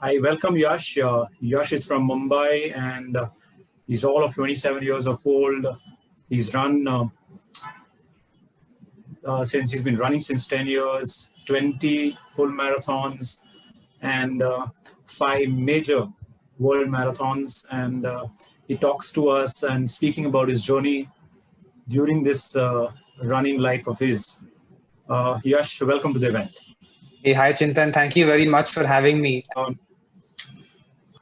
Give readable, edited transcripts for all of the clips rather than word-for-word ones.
I welcome Yash. Yash is from Mumbai and he's all of 27 years of old. He's run since he's been running since 10 years, 20 full marathons and five major world marathons. And he talks to us and speaking about his journey during this running life of his. Yash, welcome to the event. Hey, hi Chintan. Thank you very much for having me.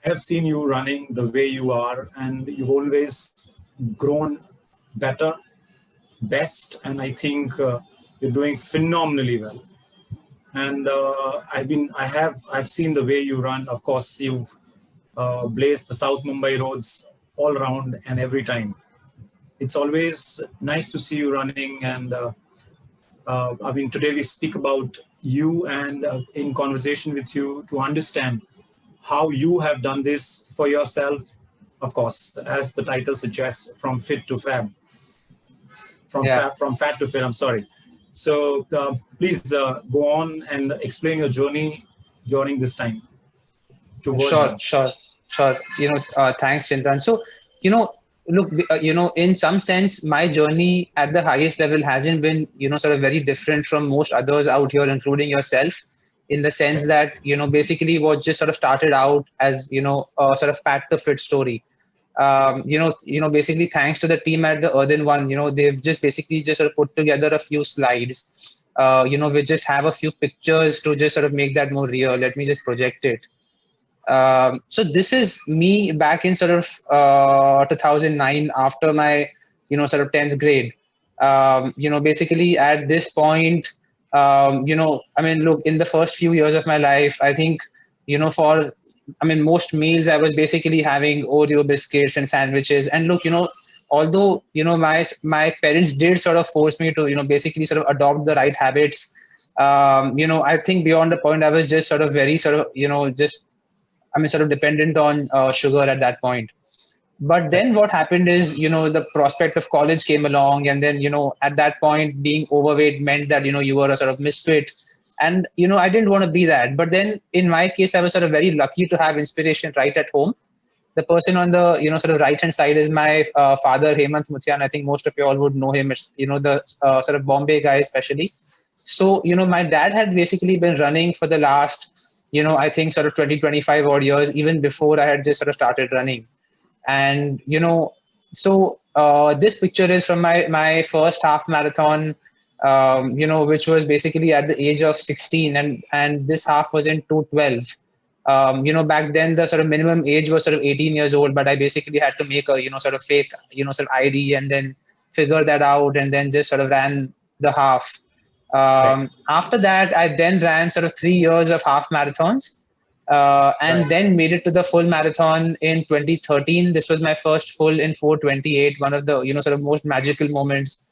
I have seen you running the way you are, and you've always grown better, best, and I think you're doing phenomenally well. And I've seen the way you run. Of course, you've blazed the South Mumbai roads all around and every time. It's always nice to see you running, and today we speak about you and in conversation with you to understand how you have done this for yourself, of course, as the title suggests, from fit to fab, Yeah, from fat to fit. I'm sorry. So please go on and explain your journey during this time towards sure, running. sure, sure. Thanks, Chintan. So, you know, look, in some sense, my journey at the highest level hasn't been, sort of very different from most others out here, including yourself, in the sense Okay. that, basically what just sort of started out as, a sort of fat to fit story. Basically thanks to the team at the Earthen One, they've just basically just sort of put together a few slides. We just have a few pictures to just sort of make that more real. Let me just project it. So this is me back in sort of 2009 after my, sort of 10th grade. Basically at this point, look, in the first few years of my life, I think, for, most meals I was basically having Oreo biscuits and sandwiches. And look, although, my parents did sort of force me to, basically sort of adopt the right habits. I think beyond the point, I was just sort of very sort of, just sort of dependent on sugar at that point. But Okay. then what happened is, the prospect of college came along, and then, at that point, being overweight meant that, you were a sort of misfit. And, I didn't want to be that. But then in my case, I was sort of very lucky to have inspiration right at home. The person on the, sort of right hand side is my father, Muthiyan. I think most of you all would know him. It's, the sort of Bombay guy, especially. So, my dad had basically been running for the last, I think sort of 20, 25 odd years, even before I had just sort of started running. And, this picture is from my first half marathon, which was basically at the age of 16, and this half was in 2:12. Back then the sort of minimum age was sort of 18 years old, but I basically had to make a, sort of fake, sort of ID and then figure that out and then just sort of ran the half. Right. After that, I then ran sort of 3 years of half marathons, and Right. then made it to the full marathon in 2013. This was my first full in 4:28, one of the, sort of most magical moments,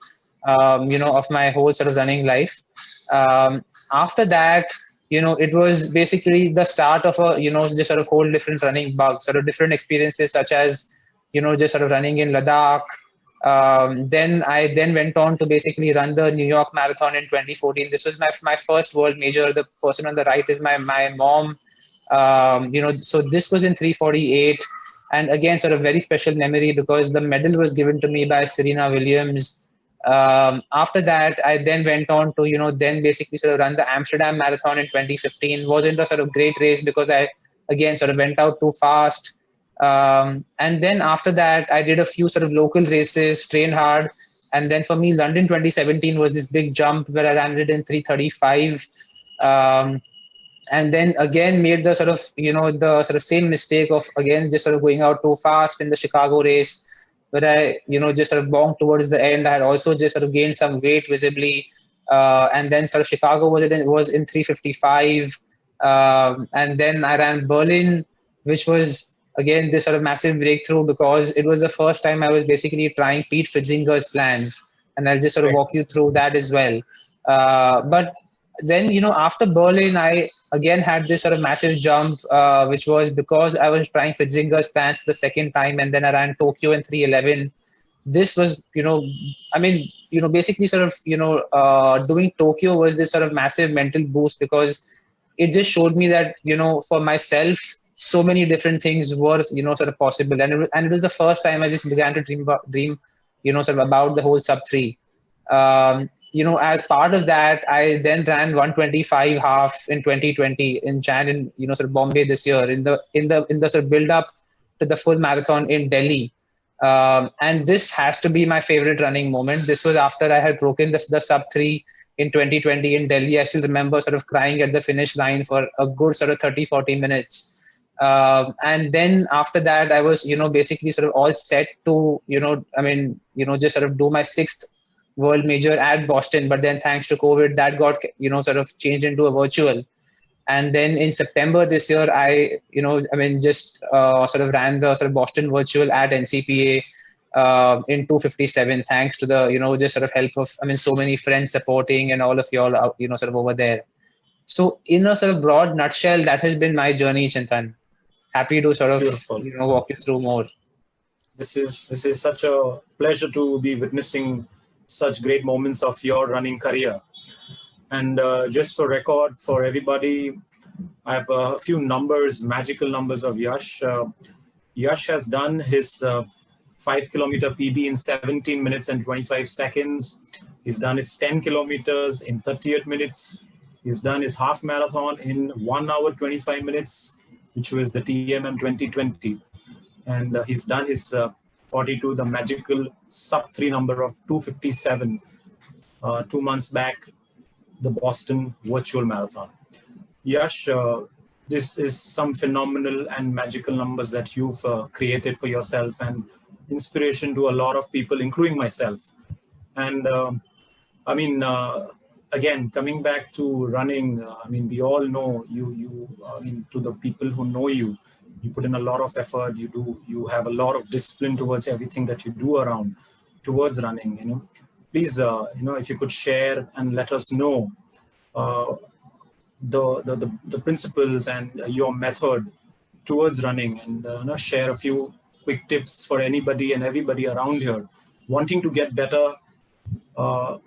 of my whole sort of running life. After that, it was basically the start of a, just sort of whole different running bug, sort of different experiences, such as, just sort of running in Ladakh. Then I then went on to basically run the New York Marathon in 2014. This was my first world major. The person on the right is my mom. So this was in 3:48, and again, sort of very special memory because the medal was given to me by Serena Williams. After that, I then went on to, then basically sort of run the Amsterdam Marathon in 2015. Wasn't a sort of great race because I, again, sort of went out too fast. And then after that, I did a few sort of local races, trained hard. And then for me, London 2017 was this big jump where I landed in 3:35. Um, and then again made the sort of, the sort of same mistake of again just sort of going out too fast in the Chicago race, where I, just sort of bonked towards the end. I had also just sort of gained some weight visibly, and then sort of Chicago was in 3:55, and then I ran Berlin, which was again this sort of massive breakthrough because it was the first time I was basically trying Pete Fitzinger's plans, and I'll just sort of Right. walk you through that as well. But then, after Berlin, I again had this sort of massive jump, which was because I was trying Fitzinger's plans for the second time, and then I ran Tokyo in 3:11. This was, basically sort of, doing Tokyo was this sort of massive mental boost because it just showed me that, for myself, so many different things were, sort of possible. And it was the first time I just began to dream, sort of about the whole sub 3. As part of that, I then ran 125 half in 2020 in Jan in, sort of Bombay this year, in the sort of build up to the full marathon in Delhi. And this has to be my favorite running moment. This was after I had broken the sub 3 in 2020 in Delhi. I still remember sort of crying at the finish line for a good sort of 30-40 minutes. And then after that, I was, basically sort of all set to, just sort of do my sixth world major at Boston. But then thanks to COVID, that got, sort of changed into a virtual. And then in September this year, I, just sort of ran the sort of Boston virtual at NCPA in 2:57, thanks to the, just sort of help of, so many friends supporting and all of y'all, sort of over there. So in a sort of broad nutshell, that has been my journey, Chintan. Happy to sort of, Beautiful. walk you through more. This is such a pleasure to be witnessing such great moments of your running career. And just for record, for everybody, I have a few numbers, magical numbers of Yash. Yash has done his 5-kilometer PB in 17 minutes and 25 seconds. He's done his 10 kilometers in 38 minutes. He's done his half marathon in 1 hour 25 minutes, which was the TMM 2020. And he's done his 42, the magical sub 3 number of 2:57 2 months back, the Boston virtual marathon. Yash, this is some phenomenal and magical numbers that you've created for yourself, and inspiration to a lot of people, including myself. And again, coming back to running, we all know you. To the people who know you, you put in a lot of effort. You have a lot of discipline towards everything that you do around towards running. Please, if you could share and let us know the principles and your method towards running, and share a few quick tips for anybody and everybody around here wanting to get better,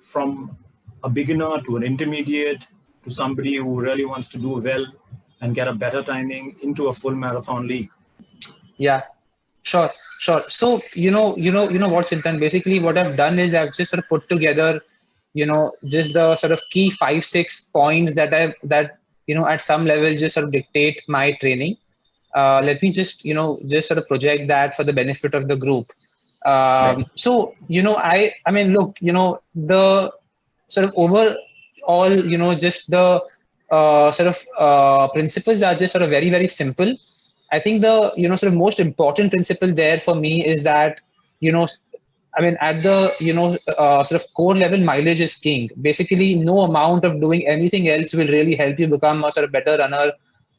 from a beginner to an intermediate to somebody who really wants to do well and get a better timing into a full marathon league. Yeah, sure. So, what, Chintan, basically what I've done is I've just sort of put together, just the sort of key 5-6 points that at some level just sort of dictate my training. Let me just sort of project that for the benefit of the group. Right. So, look, the sort of overall, just the sort of principles are just sort of very, very simple. I think the, sort of most important principle there for me is that, at the, sort of core level, mileage is king. Basically, no amount of doing anything else will really help you become a sort of better runner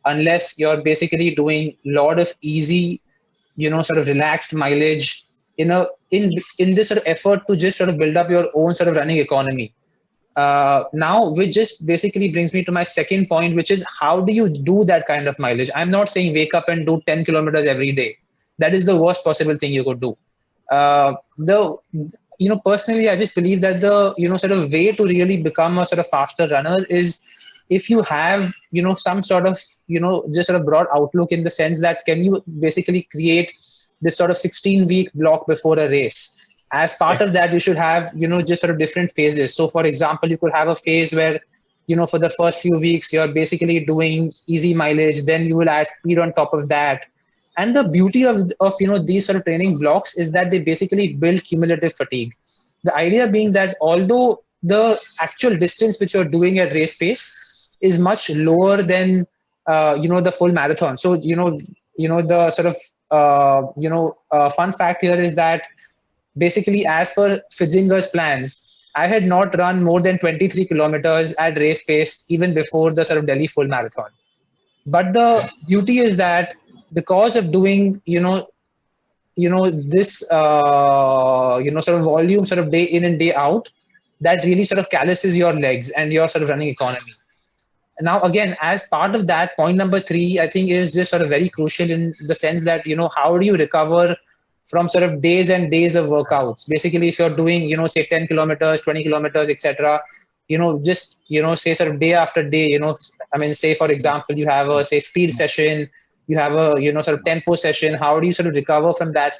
unless you're basically doing a lot of easy, sort of relaxed mileage in this sort of effort to just sort of build up your own sort of running economy. Now, which just basically brings me to my second point, which is how do you do that kind of mileage? I'm not saying wake up and do 10 kilometers every day. That is the worst possible thing you could do. Personally, I just believe that the, sort of way to really become a sort of faster runner is if you have, some sort of, just sort of broad outlook, in the sense that can you basically create this sort of 16-week block before a race. As part of that, you should have, just sort of different phases. So, for example, you could have a phase where, for the first few weeks, you're basically doing easy mileage. Then you will add speed on top of that. And the beauty of these sort of training blocks is that they basically build cumulative fatigue. The idea being that although the actual distance which you're doing at race pace is much lower than, the full marathon. So, the sort of, fun fact here is that basically, as per Fitzingers' plans, I had not run more than 23 kilometers at race pace even before the sort of Delhi full marathon. But the beauty is that because of doing, this, sort of volume sort of day in and day out, that really sort of calluses your legs and your sort of running economy. Now, again, as part of that, point number 3, I think, is just sort of very crucial in the sense that, how do you recover from sort of days and days of workouts? Basically, if you're doing, say 10 kilometers, 20 kilometers, etc., just say sort of day after day, I mean, say for example, you have a say speed session, you have a sort of tempo session. How do you sort of recover from that?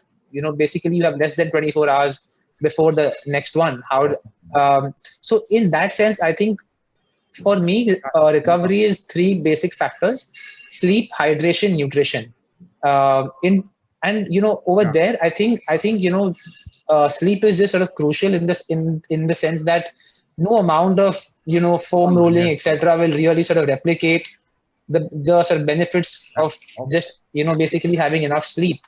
Basically you have less than 24 hours before the next one. So in that sense, I think for me, recovery is three basic factors: sleep, hydration, nutrition. In and over there, I think sleep is just sort of crucial in this in the sense that no amount of foam rolling, etc., will really sort of replicate the sort of benefits of just basically having enough sleep.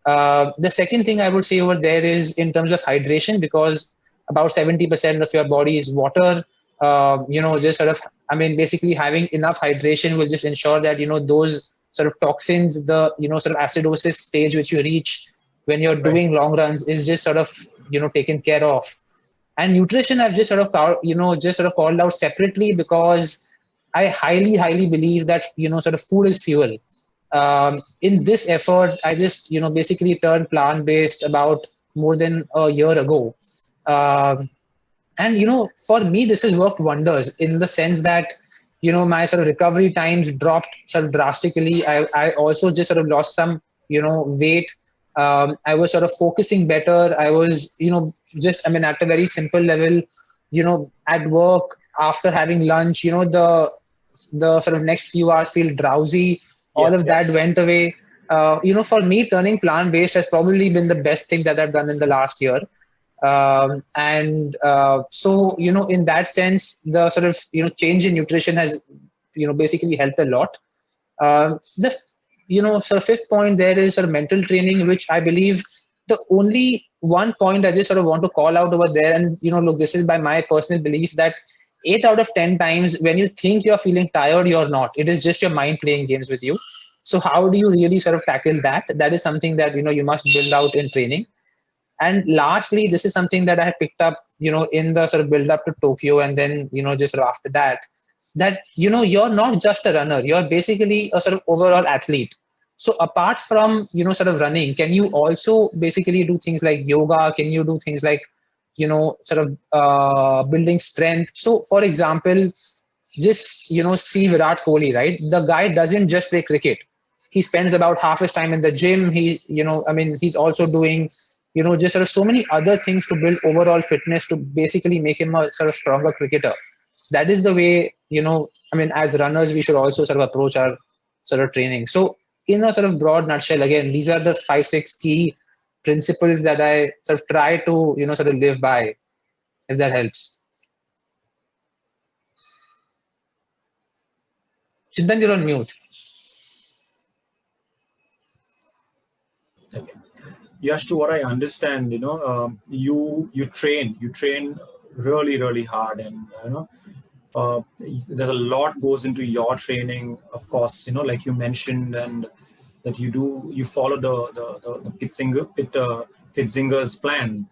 The second thing I would say over there is in terms of hydration, because about 70% of your body is water. Just sort of, I mean, basically having enough hydration will just ensure that, those sort of toxins, the, sort of acidosis stage which you reach when you're doing long runs is just sort of, taken care of. And nutrition, I've just sort of, just sort of called out separately because I highly, highly believe that, sort of food is fuel. In this effort, I just, basically turned plant-based about more than a year ago. And, for me, this has worked wonders in the sense that, my sort of recovery times dropped sort of drastically. I also just sort of lost some, weight. I was sort of focusing better. I was, just, I mean, at a very simple level, at work, after having lunch, the sort of next few hours feel drowsy. All of that went away. For me, turning plant-based has probably been the best thing that I've done in the last year. So, in that sense, the sort of, change in nutrition has, basically helped a lot. The, sort of fifth point there is sort of mental training, which I believe the only one point I just sort of want to call out over there. And, look, this is by my personal belief that 8 out of 10 times when you think you're feeling tired, you're not. It is just your mind playing games with you. So how do you really sort of tackle that? That is something that, you must build out in training. And lastly, this is something that I had picked up, in the sort of build up to Tokyo, and then, just sort of after that, you're not just a runner, you're basically a sort of overall athlete. So apart from, sort of running, can you also basically do things like yoga? Can you do things like, sort of building strength? So for example, just, see Virat Kohli, right? The guy doesn't just play cricket. He spends about half his time in the gym. I mean, he's also doing, just sort of so many other things to build overall fitness to basically make him a sort of stronger cricketer. That is the way, I mean, as runners, we should also sort of approach our sort of training. So in a sort of broad nutshell, again, these are the 5-6 key principles that I sort of try to, sort of live by, if that helps. Chintan, you're on mute. Okay. Yash, to what I understand, you train really, really hard, and there's a lot goes into your training, of course, like you mentioned, and that you follow the Fitzingers plan.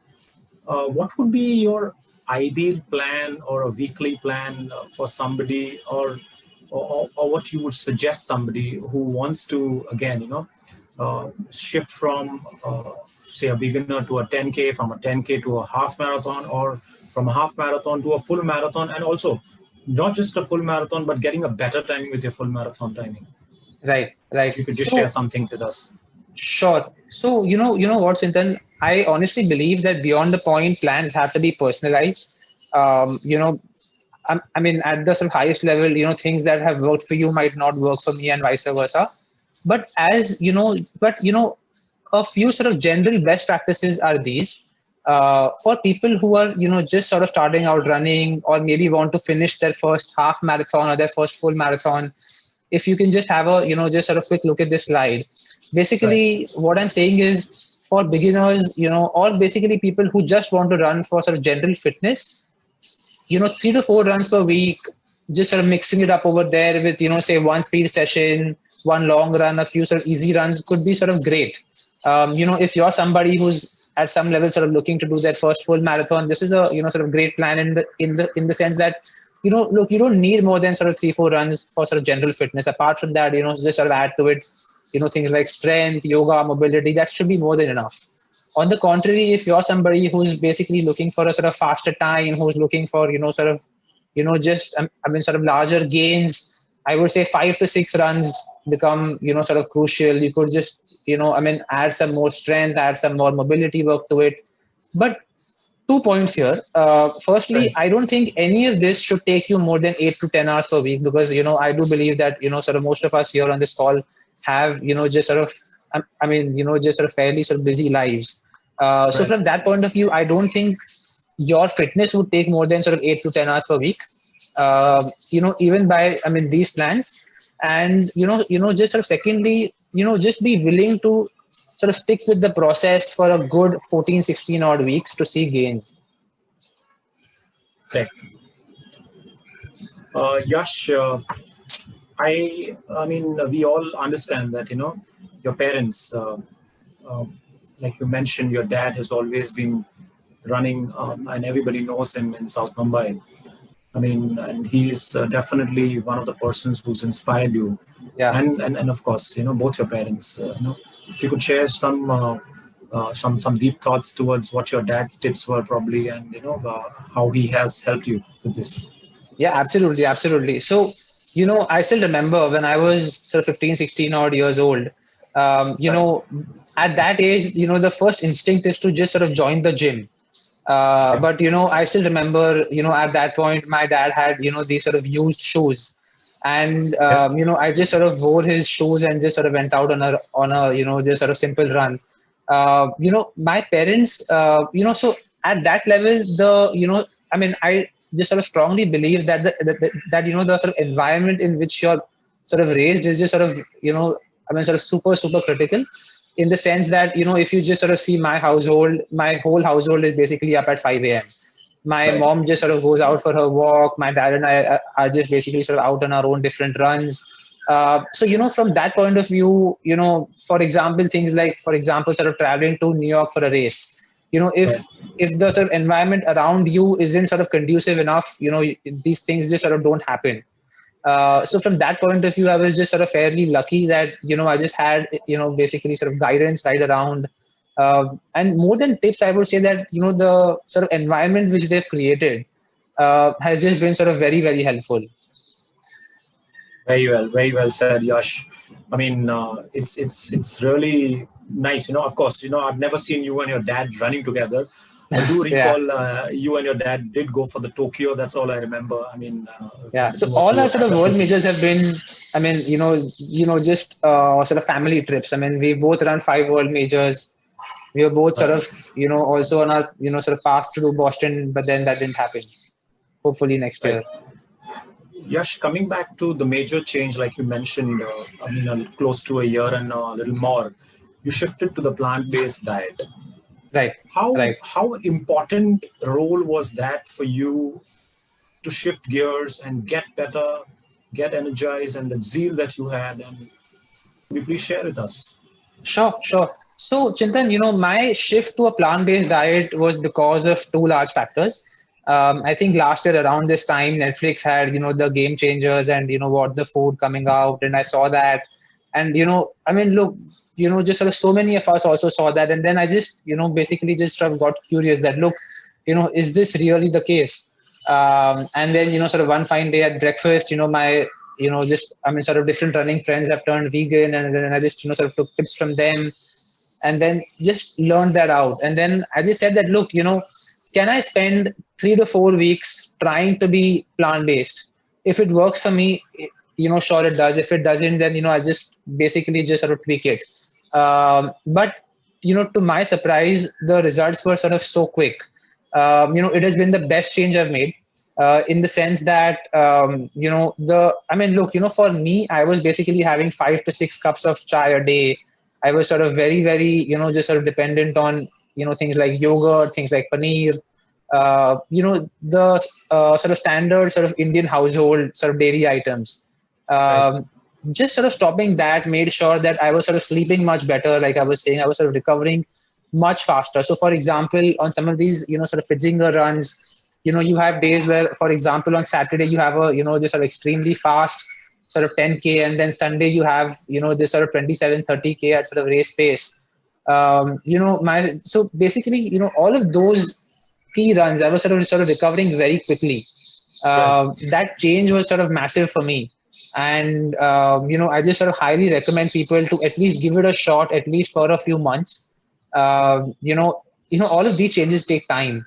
What would be your ideal plan or a weekly plan for somebody, or what you would suggest somebody who wants to, again, shift from, say, a beginner to a 10K, from a 10K to a half marathon, or from a half marathon to a full marathon, and also not just a full marathon, but getting a better timing with your full marathon timing? Right. If you could just share something with us. Sure. So, you know what, Chintan, I honestly believe that beyond the point, plans have to be personalized. I mean, at the sort of highest level, things that have worked for you might not work for me and vice versa. But a few sort of general best practices are these. For people who are, just sort of starting out running, or maybe want to finish their first half marathon or their first full marathon, if you can just have a, just sort of quick look at this slide. Basically, what I'm saying is for beginners, or basically people who just want to run for sort of general fitness, 3 to 4 runs per week, just sort of mixing it up over there with, say one speed session, one long run, a few sort of easy runs could be sort of great. If you're somebody who's at some level sort of looking to do their first full marathon, this is a, sort of great plan in the sense that, look, you don't need more than sort of 3-4 runs for sort of general fitness. Apart from that, just sort of add to it, things like strength, yoga, mobility, that should be more than enough. On the contrary, if you're somebody who's basically looking for a sort of faster time, who's looking for, sort of just I mean, sort of larger gains. I would say 5 to 6 runs become, sort of crucial. You could just, I mean, add some more strength, add some more mobility work to it. But 2 points here. Firstly, Right. I don't think any of this should take you more than 8 to 10 hours per week, because I do believe that sort of most of us here on this call have just sort of I mean just sort of fairly sort of busy lives. So Right. from that point of view, I don't think your fitness would take more than sort of 8 to 10 hours per week. Even by I mean these plans, and just sort of secondly, just be willing to sort of stick with the process for a good 14, 16 odd weeks to see gains. Right. Yash, I mean, we all understand that your parents, uh, like you mentioned, your dad has always been running, and everybody knows him in South Mumbai. I mean, and he's definitely one of the persons who's inspired you, Yeah. and of course, both your parents. If you could share some deep thoughts towards what your dad's tips were, probably, and how he has helped you with this. Yeah, absolutely, absolutely. So, I still remember when I was sort of 15, 16 odd years old. Right. At that age, the first instinct is to just sort of join the gym. Right. But I still remember, at that point, my dad had, these sort of used shoes, and Yeah. I just sort of wore his shoes and just sort of went out on a just sort of simple run. My parents, so at that level, I mean, I just sort of strongly believe that that the sort of environment in which you're sort of raised is just sort of I mean, sort of super critical, in the sense that if you just sort of see my household, my whole household is basically up at 5 a.m. My Right. mom just sort of goes out for her walk. My dad and I are just basically sort of out on our own different runs. So from that point of view, for example, things like, for example, sort of traveling to New York for a race. Right. If the sort of environment around you isn't sort of conducive enough, these things just sort of don't happen. So from that point of view, I was just sort of fairly lucky that I just had basically sort of guidance right around, and more than tips, I would say that the sort of environment which they've created has just been sort of very helpful. Very well said, Yash. I mean, it's really nice. Of course, I've never seen you and your dad running together. I do Yeah. recall you and your dad did go for the Tokyo. That's all I remember. I mean, Yeah. the So two of all you our were sort of world definitely majors have been, I mean, just sort of family trips. I mean, we both run 5 world majors. We were both sort right. of, also on our, sort of path to do Boston, but then that didn't happen. Hopefully next Right. year. Yash, coming back to the major change, like you mentioned, I mean, close to a year and a little more, you shifted to the plant-based diet. Right. How Right. how important role was that for you to shift gears and get better, get energized, and the zeal that you had? And could you please share with us? Sure, sure. So, Chintan, my shift to a plant-based diet was because of two large factors. I think last year around this time, Netflix had, the Game Changers and, what the food coming out, and I saw that. And, I mean, look, just sort of so many of us also saw that. And then I just, basically just sort of got curious that, look, is this really the case? And then, sort of one fine day at breakfast, my just I mean, sort of different running friends have turned vegan, and then I just sort of took tips from them, and then just learned that out. And then I just said that, look, can I spend 3 to 4 weeks trying to be plant based? If it works for me, sure it does. If it doesn't, then I just basically just sort of tweak it. But to my surprise, the results were sort of so quick. It has been the best change I've made, in the sense that I mean, look, for me, I was basically having 5 to 6 cups of chai a day. I was sort of very, just sort of dependent on things like yogurt, things like paneer, the sort of standard sort of Indian household sort of dairy items. Right. Just sort of stopping that made sure that I was sort of sleeping much better. Like I was saying, I was sort of recovering much faster. So, for example, on some of these, sort of Fitzinger runs, you have days where, for example, on Saturday you have a, just sort of extremely fast sort of 10K, and then Sunday you have, this sort of 27, 30K at sort of race pace. So basically, all of those key runs, I was sort of recovering very quickly. Right. That change was sort of massive for me. And I just sort of highly recommend people to at least give it a shot, at least for a few months. All of these changes take time.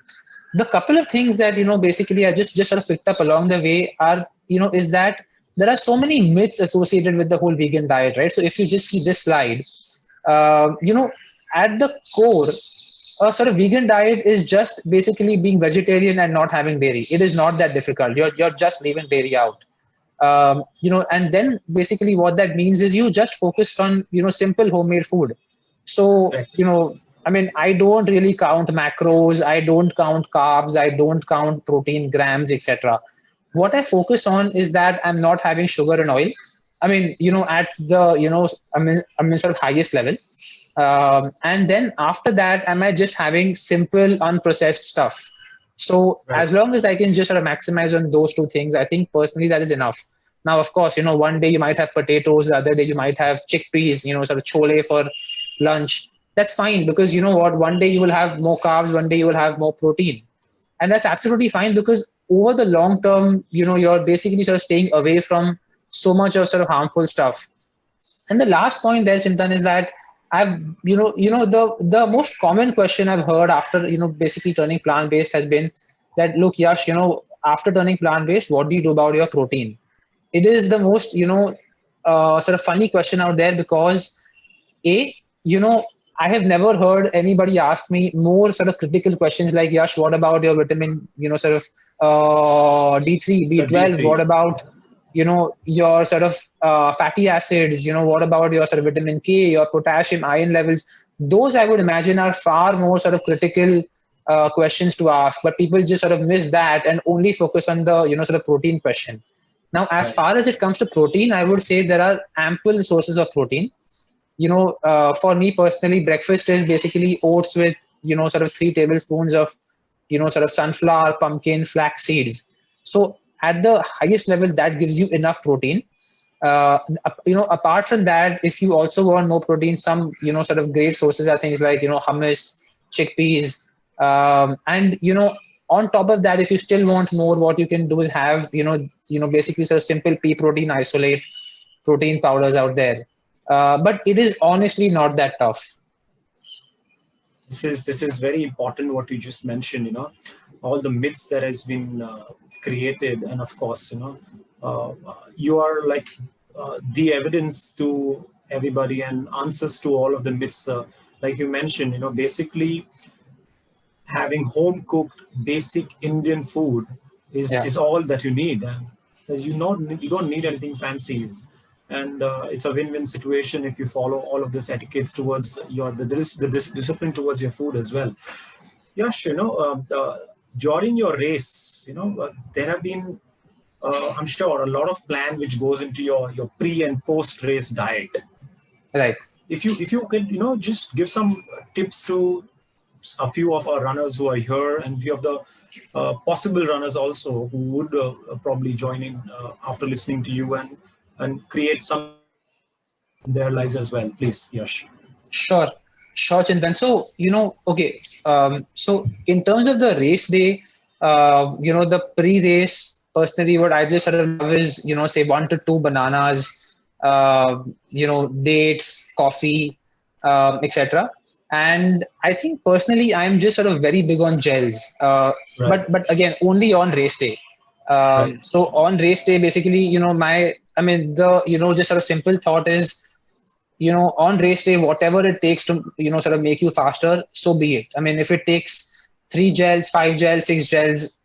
The couple of things that basically I just sort of picked up along the way are is that there are so many myths associated with the whole vegan diet, right? So if you just see this slide, uh, you know at the core, a sort of vegan diet is just basically being vegetarian and not having dairy. It is not that difficult. You're just leaving dairy out. And then basically what that means is you just focus on simple homemade food. So Right. I mean, I don't really count macros, I don't count carbs, I don't count protein grams, etc. What I focus on is that I'm not having sugar and oil. I mean, at the I mean sort of highest level. And then after that, am I just having simple unprocessed stuff? So Right. as long as I can just sort of maximize on those two things, I think personally that is enough. Now, of course, one day you might have potatoes, the other day you might have chickpeas, sort of chole for lunch. That's fine, because you know what, one day you will have more carbs, one day you will have more protein. And that's absolutely fine, because over the long term, you're basically sort of staying away from so much of sort of harmful stuff. And the last point there, Chintan, is that I've, the most common question I've heard after, basically turning plant based has been that, look, Yash, after turning plant based, what do you do about your protein? It is the most, sort of funny question out there, because a, you know, I have never heard anybody ask me more sort of critical questions like, Yash, what about your vitamin, sort of D3, The B12? What D3. about, your sort of fatty acids? What about your sort of vitamin K, your potassium, iron levels? Those I would imagine are far more sort of critical questions to ask, but people just sort of miss that and only focus on the, sort of protein question. Now, as Right. far as it comes to protein, I would say there are ample sources of protein. For me personally, breakfast is basically oats with, sort of 3 tablespoons of, sort of sunflower, pumpkin, flax seeds. So at the highest level, that gives you enough protein. Apart from that, if you also want more protein, some, sort of great sources are things like, hummus, chickpeas, and, on top of that, if you still want more, what you can do is have, basically sort of simple pea protein isolate protein powders out there. But it is honestly not that tough. This is very important what you just mentioned. All the myths that has been created, and of course, you are like the evidence to everybody and answers to all of the myths. Like you mentioned, basically having home cooked basic Indian food is Yeah. is all that you need, and you don't need anything fancy. And it's a win-win situation if you follow all of this etiquettes towards the discipline towards your food as well. Yash, during your race, there have been, I'm sure, a lot of plan which goes into your pre and post race diet. Right. If you could, just give some tips to a few of our runners who are here and few of the possible runners also who would probably join in after listening to you and create some changes in their lives as well. Please, Yash. Sure. Sure, Chintan. So, okay. So in terms of the race day, the pre-race, personally, what I just sort of love is, say 1 to 2 bananas, dates, coffee, etc. And I think personally, I'm just sort of very big on gels. Right. But again, only on race day. Right. So on race day, basically, I mean, the, just sort of simple thought is, on race day, whatever it takes to, sort of make you faster, so be it. I mean, if it takes 3 gels, 5 gels, 6 gels,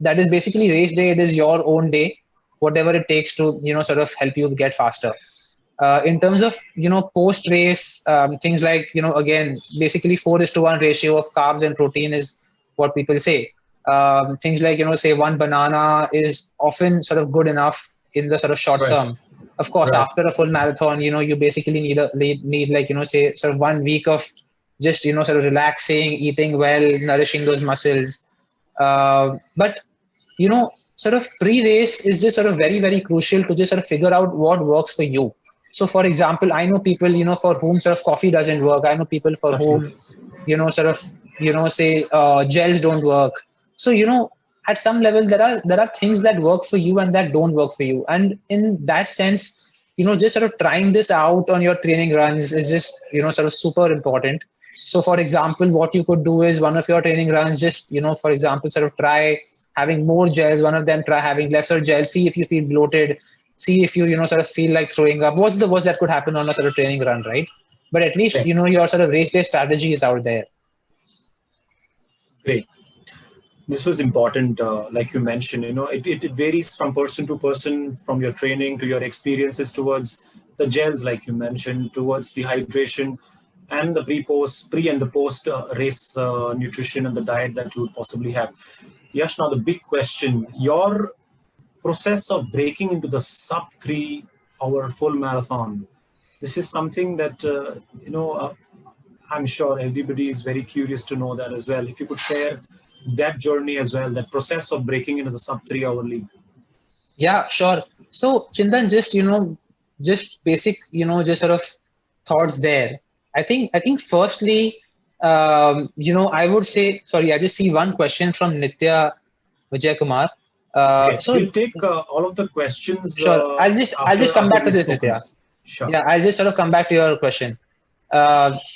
that is basically race day. It is your own day, whatever it takes to, sort of help you get faster. In terms of, post race, things like, again, basically 4:1 ratio of carbs and protein is what people say. Things like, say 1 banana is often sort of good enough in the sort of short Right. term. Of course, Right. after a full marathon, you basically need like, say sort of 1 week of just, sort of relaxing, eating well, nourishing those muscles. But, sort of pre-race is just sort of very, very crucial to just sort of figure out what works for you. So, for example, I know people, for whom sort of coffee doesn't work. I know people for whom, Absolutely. sort of, say gels don't work. So, at some level there are things that work for you and that don't work for you, and in that sense, just sort of trying this out on your training runs is just sort of super important. So for example, what you could do is one of your training runs, just for example, sort of try having more gels, one of them try having lesser gels, see if you feel bloated, see if you sort of feel like throwing up. What's the worst that could happen on a sort of training run, right? But at least Great. your sort of race day strategy is out there. Great. This was important, like you mentioned. It varies from person to person, from your training to your experiences towards the gels, like you mentioned, towards the hydration and the pre and the post race nutrition and the diet that you would possibly have. Yash, now the big question: your process of breaking into the sub 3 hour full marathon. This is something that I'm sure everybody is very curious to know that as well. If you could share that journey as well, that process of breaking into the sub 3 hour league. Yeah, sure. So Chintan, just just basic, just sort of thoughts there. I think firstly, I would say, sorry, I just see one question from Nitya Vijay Kumar. Okay, So we'll take all of the questions sure, I'll just come after back to we've this, Nitya. spoken. Sure. Yeah, I'll just sort of come back to your question.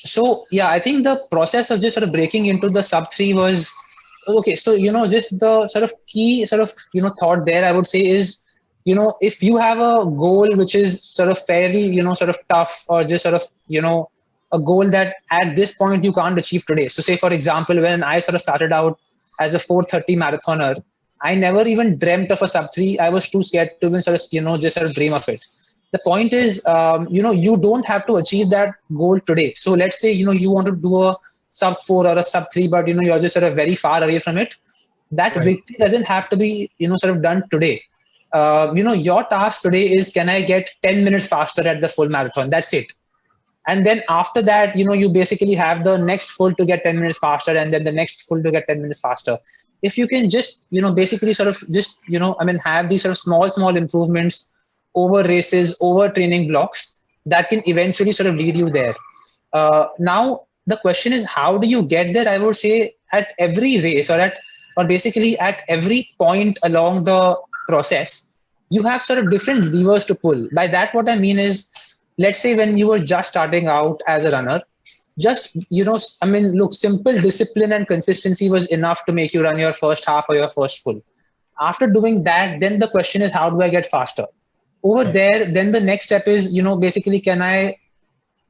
So yeah, I think the process of just sort of breaking into the sub three was okay. So just the sort of key sort of thought there, I would say is if you have a goal which is sort of fairly sort of tough, or just sort of a goal that at this point you can't achieve today. So say for example, when I sort of started out as a 4:30 marathoner, I never even dreamt of a sub three. I was too scared to even sort of just sort of dream of it. The point is you don't have to achieve that goal today. So let's say you want to do a sub 4 or a sub 3, but you're just sort of very far away from it. That Right. victory doesn't have to be sort of done today. Your task today is, can I get 10 minutes faster at the full marathon? That's it. And then after that, you basically have the next full to get 10 minutes faster, and then the next full to get 10 minutes faster. If you can just basically sort of just have these sort of small improvements over races, over training blocks, that can eventually sort of lead you there. Now the question is, how do you get there? I would say at every race, or basically at every point along the process, you have sort of different levers to pull. By that, what I mean is, let's say when you were just starting out as a runner, just look, simple discipline and consistency was enough to make you run your first half or your first full. After doing that, then the question is, how do I get faster? Over Right. there, then the next step is, basically, can I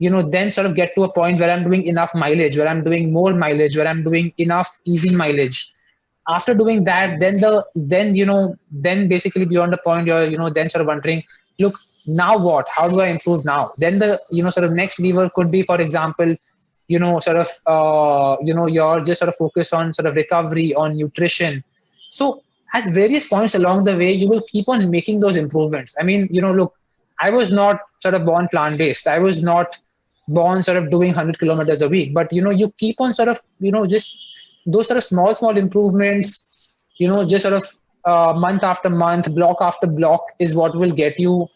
then sort of get to a point where I'm doing enough mileage, where I'm doing more mileage, where I'm doing enough easy mileage. After doing that, then basically beyond the point, you're then sort of wondering, look, now what? How do I improve now? Then the sort of next lever could be, for example, sort of you're just sort of focused on sort of recovery, on nutrition. So at various points along the way, you will keep on making those improvements. I mean, look, I was not sort of born plant-based. I was not born sort of doing 100 kilometers a week. But, you keep on sort of, just those sort of small improvements, just sort of month after month, block after block is what will get you,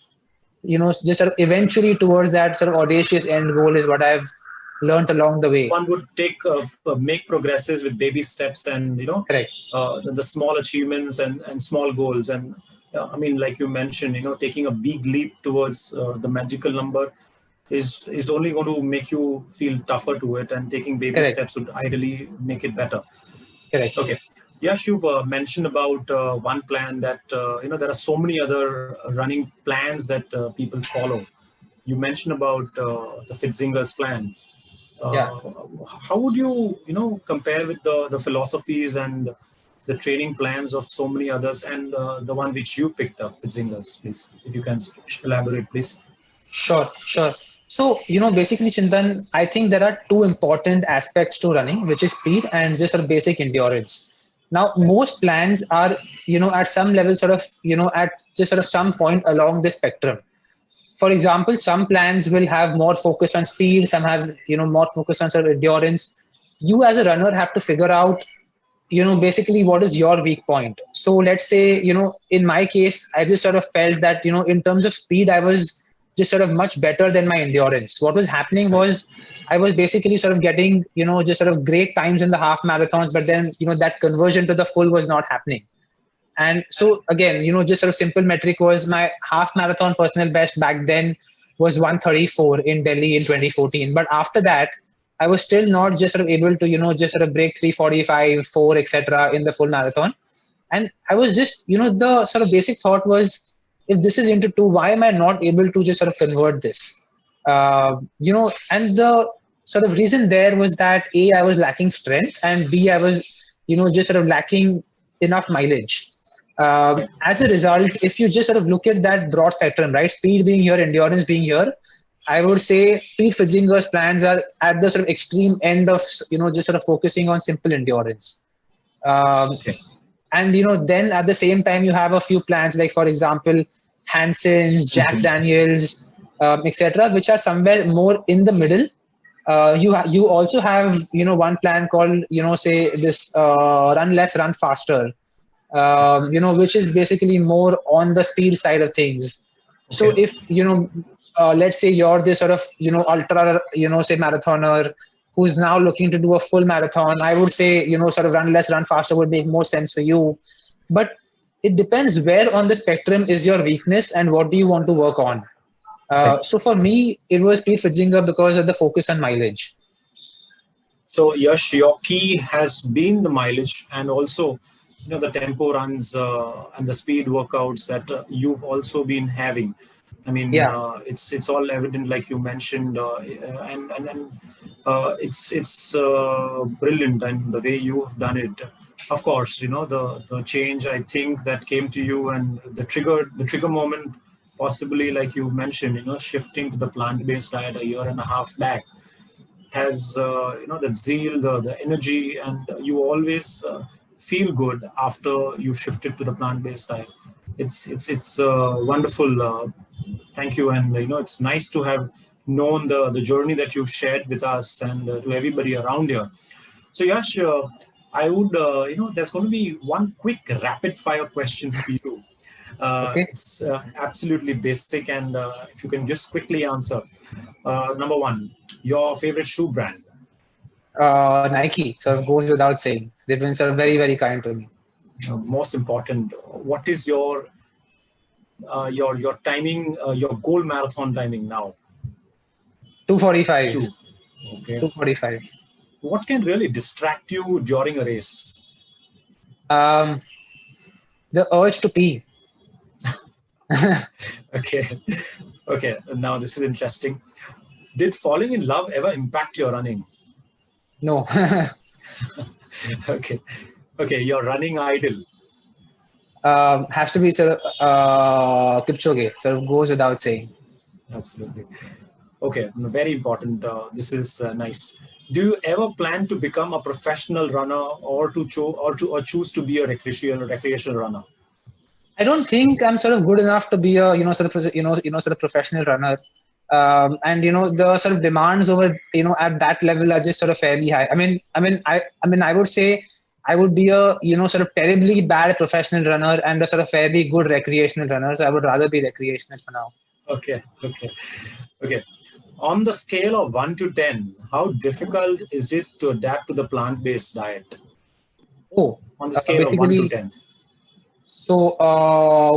just sort of eventually towards that sort of audacious end goal is what I've learned along the way. One would make progresses with baby steps, and Correct. the small achievements and small goals. And I mean, like you mentioned, taking a big leap towards the magical number is only going to make you feel tougher to it, and taking baby Correct. steps would ideally make it better. Correct. Okay. Yes, you've mentioned about one plan that there are so many other running plans that people follow. You mentioned about the Fitzingers plan. Yeah. uh, how would you compare with the philosophies and the training plans of so many others, and the one which you picked up with Zingers, please, if you can elaborate, please. Sure. So, basically, Chintan, I think there are two important aspects to running, which is speed and just sort of basic endurance. Now, Right. most plans are, at some level, sort of, at just sort of some point along the spectrum. For example, some plans will have more focus on speed, some have, more focus on sort of endurance. You as a runner have to figure out basically what is your weak point. So let's say in my case, I just sort of felt that in terms of speed, I was just sort of much better than my endurance. What was happening was I was basically sort of getting, just sort of great times in the half marathons, but then, that conversion to the full was not happening. And so again, just sort of simple metric was my half marathon personal best back then was 134 in Delhi in 2014. But after that, I was still not just sort of able to, just sort of break 345, 4, etc. in the full marathon. And I was just, the sort of basic thought was, if this is into 2, why am I not able to just sort of convert this? And the sort of reason there was that A, I was lacking strength, and B, I was, just sort of lacking enough mileage. As a result, if you just sort of look at that broad spectrum, right, speed being here, endurance being here, I would say Pete Fitzinger's plans are at the sort of extreme end of, just sort of focusing on simple endurance. And, then at the same time, you have a few plans, like, for example, Hansen's, Jack Daniels, etc., which are somewhere more in the middle. You also have, one plan called, say this run less, run faster, which is basically more on the speed side of things. Okay. So if, let's say you're this sort of, ultra, say marathoner who's now looking to do a full marathon, I would say, sort of run less, run faster would make more sense for you. But it depends where on the spectrum is your weakness and what do you want to work on. So for me, it was Pete Fitzinger because of the focus on mileage. So Yash, your key has been the mileage and also, the tempo runs and the speed workouts that you've also been having. I mean, it's all evident, like you mentioned, and it's brilliant, and the way you've done it. Of course, the change I think that came to you and the trigger moment, possibly like you mentioned, shifting to the plant-based diet a year and a half back, has the zeal, the energy, and you always feel good after you've shifted to the plant-based diet. It's wonderful. Thank you, and it's nice to have known the journey that you've shared with us and to everybody around here. So Yash, I would there's going to be one quick rapid fire questions for you. Okay. It's absolutely basic, and if you can just quickly answer. Number one, your favorite shoe brand? Nike sort of goes without saying. They've been sort of very, very kind to me. Most important, what is your timing, your goal marathon timing now? 2:45. Okay. 2:45. What can really distract you during a race? The urge to pee. Okay. Now this is interesting. Did falling in love ever impact your running? No. Okay. Your running idol? Has to be sort of Kipchoge. Sort of goes without saying. Absolutely. Okay, very important. This is nice. Do you ever plan to become a professional runner, or choose to be a recreational runner? I don't think I'm sort of good enough to be a sort of professional runner. And the sort of demands over at that level are just sort of fairly high. I would say I would be a sort of terribly bad professional runner and a sort of fairly good recreational runner. So I would rather be recreational for now. Okay. On the scale of 1 to 10, how difficult is it to adapt to the plant-based diet? Oh, on the scale of 1 to 10. So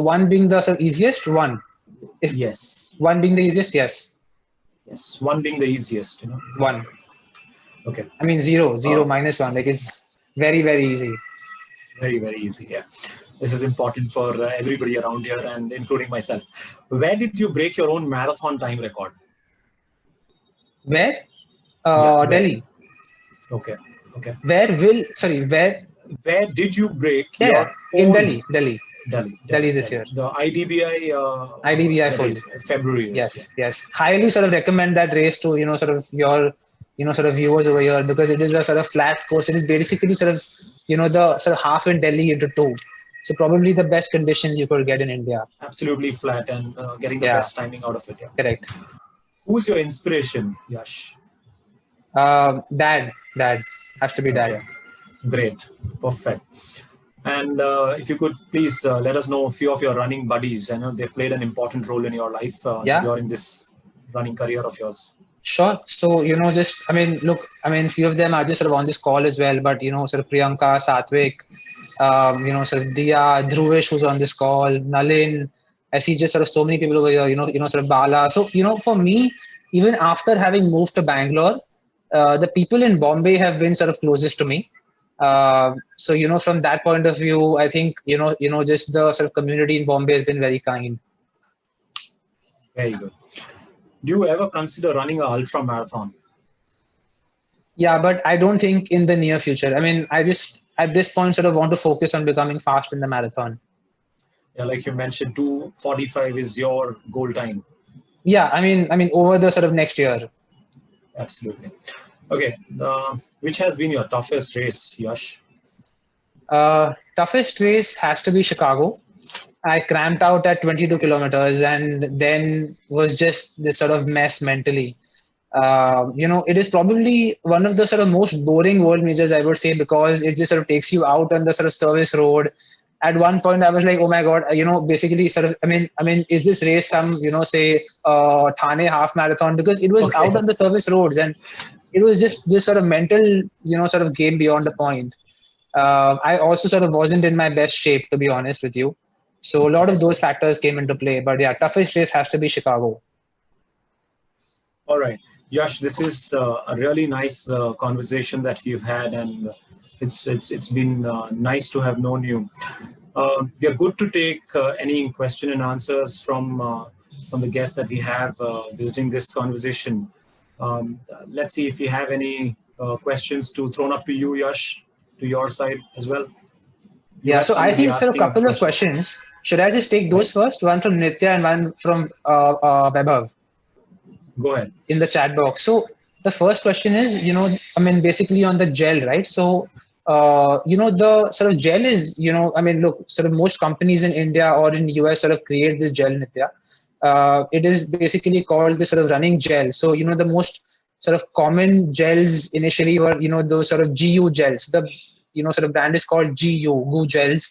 1 being the sort of easiest, 1. Yes. 1 being the easiest, yes. Yes, 1 being the easiest, 1. Okay. I mean 0 minus 1. Like it's very, very easy. Very, very easy. Yeah. This is important for everybody around here and including myself. Where did you break your own marathon time record? Where? Delhi. Okay. Where did you break your own? In Delhi this year. The IDBI full. February. Yes. Highly sort of recommend that race to sort of your sort of viewers over here, because it is a sort of flat course. It is basically sort of the sort of half in Delhi into 2. So probably the best conditions you could get in India. Absolutely flat and getting the best timing out of it. Yeah. Correct. Who's your inspiration, Yash? Dad. Has to be Dad. Okay. Great. Perfect. And if you could please let us know a few of your running buddies. I know they played an important role in your life Yeah. during this running career of yours. Sure. So, just, look, few of them are just sort of on this call as well, but, sort of Priyanka, Satvik, sort of Dia, Dhruvish, who's on this call, Nalin. I see just sort of so many people over here, sort of Bala. So, for me, even after having moved to Bangalore, the people in Bombay have been sort of closest to me. So, from that point of view, I think, just the sort of community in Bombay has been very kind. Very good. Do you ever consider running a ultra marathon? Yeah, but I don't think in the near future. I just at this point sort of want to focus on becoming fast in the marathon. Yeah, like you mentioned, 2:45 is your goal time. Yeah, over the sort of next year. Absolutely. Okay. Which has been your toughest race, Yash? Toughest race has to be Chicago. I cramped out at 22 kilometers and then was just this sort of mess mentally. It is probably one of the sort of most boring world majors, I would say, because it just sort of takes you out on the sort of service road. At one point, I was like, oh my god, basically, sort of, is this race some, say, Thane half marathon? Because it was out Okay. on the service roads, and it was just this sort of mental, sort of game beyond the point. I also sort of wasn't in my best shape, to be honest with you. So a lot of those factors came into play. But yeah, toughest race has to be Chicago. All right. Yash, this is a really nice conversation that we've had, and it's been nice to have known you. We are good to take any question and answers from the guests that we have visiting this conversation. Let's see if you have any questions to thrown up to you, Yash, to your side as well. You Yeah, had so I somebody see sort of a asking a couple of question. questions. Should I just take those Right. first? One from Nitya and one from Vaibhav Go ahead. in the chat box. So the first question is, basically on the gel, right? So, the sort of gel is, look, sort of most companies in India or in US sort of create this gel, Nitya. It is basically called the sort of running gel. So, the most sort of common gels initially were, those sort of GU gels. The, sort of brand is called GU gels.